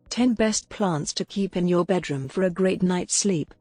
10 Best Plants to Keep in Your Bedroom for a Great Night's Sleep.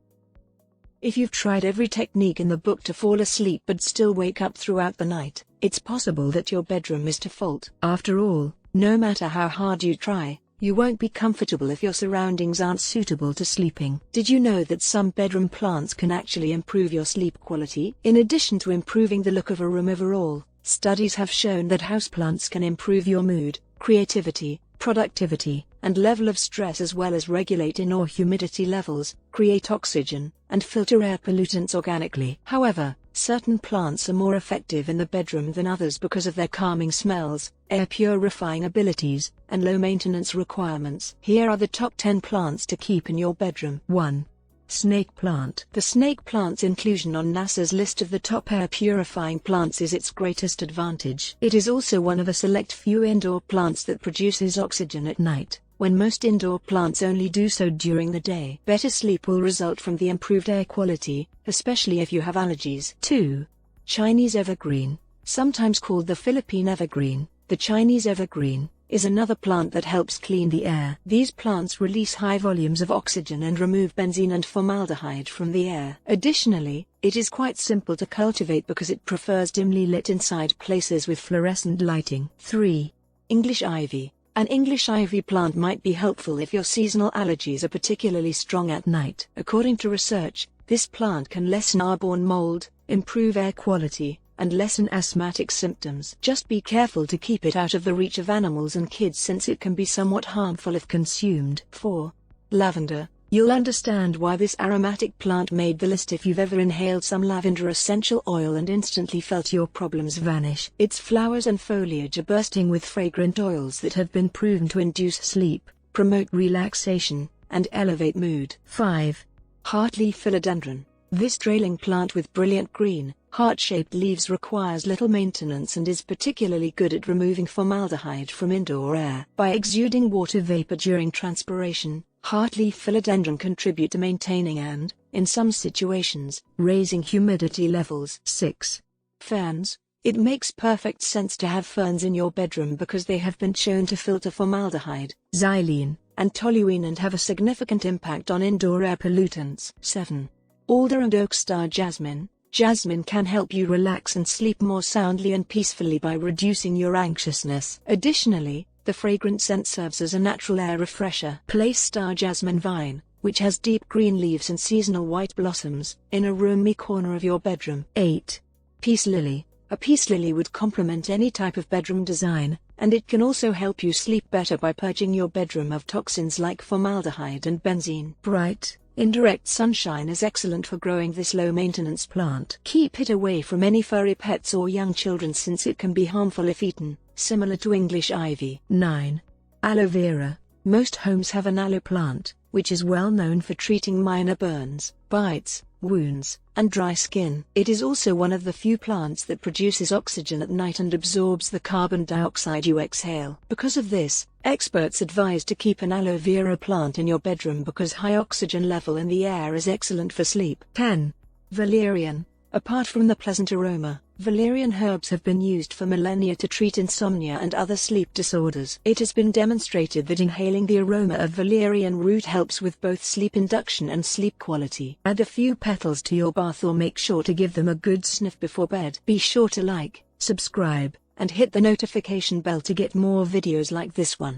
If you've tried every technique in the book to fall asleep but still wake up throughout the night, it's possible that your bedroom is to fault. After all, no matter how hard you try, you won't be comfortable if your surroundings aren't suitable to sleeping. Did you know that some bedroom plants can actually improve your sleep quality? In addition to improving the look of a room overall, studies have shown that houseplants can improve your mood, creativity, productivity, and level of stress, as well as regulate indoor humidity levels, create oxygen, and filter air pollutants organically. However, certain plants are more effective in the bedroom than others because of their calming smells, air-purifying abilities, and low-maintenance requirements. Here are the top 10 plants to keep in your bedroom. 1. Snake plant. The snake plant's inclusion on NASA's list of the top air-purifying plants is its greatest advantage. It is also one of a select few indoor plants that produces oxygen at night, when most indoor plants only do so during the day. Better sleep will result from the improved air quality, especially if you have allergies. 2. Chinese evergreen. Sometimes called the Philippine evergreen, the Chinese evergreen is another plant that helps clean the air. These plants release high volumes of oxygen and remove benzene and formaldehyde from the air. Additionally, it is quite simple to cultivate because it prefers dimly lit inside places with fluorescent lighting. 3. English ivy. An English ivy plant might be helpful if your seasonal allergies are particularly strong at night. According to research, this plant can lessen airborne mold, improve air quality, and lessen asthmatic symptoms. Just be careful to keep it out of the reach of animals and kids, since it can be somewhat harmful if consumed. 4. Lavender. You'll understand why this aromatic plant made the list if you've ever inhaled some lavender essential oil and instantly felt your problems vanish. Its flowers and foliage are bursting with fragrant oils that have been proven to induce sleep, promote relaxation, and elevate mood. 5. Heartleaf philodendron. This trailing plant with brilliant green, heart-shaped leaves requires little maintenance and is particularly good at removing formaldehyde from indoor air. By exuding water vapor during transpiration, heartleaf philodendron contribute to maintaining and, in some situations, raising humidity levels. 6. Ferns. It makes perfect sense to have ferns in your bedroom because they have been shown to filter formaldehyde, xylene, and toluene and have a significant impact on indoor air pollutants. 7. Alder and oak star jasmine. Jasmine can help you relax and sleep more soundly and peacefully by reducing your anxiousness. Additionally, the fragrant scent serves as a natural air refresher. Place star jasmine vine, which has deep green leaves and seasonal white blossoms, in a roomy corner of your bedroom. 8. Peace lily. A peace lily would complement any type of bedroom design, and it can also help you sleep better by purging your bedroom of toxins like formaldehyde and benzene. Bright, indirect sunshine is excellent for growing this low-maintenance plant. Keep it away from any furry pets or young children since it can be harmful if eaten, similar to English ivy. 9. Aloe vera. Most homes have an aloe plant, which is well known for treating minor burns, bites, wounds, and dry skin. It is also one of the few plants that produces oxygen at night and absorbs the carbon dioxide you exhale. Because of this, experts advise to keep an aloe vera plant in your bedroom because high oxygen level in the air is excellent for sleep. 10. Valerian. Apart from the pleasant aroma, valerian herbs have been used for millennia to treat insomnia and other sleep disorders. It has been demonstrated that inhaling the aroma of valerian root helps with both sleep induction and sleep quality. Add a few petals to your bath or make sure to give them a good sniff before bed. Be sure to like, subscribe, and hit the notification bell to get more videos like this one.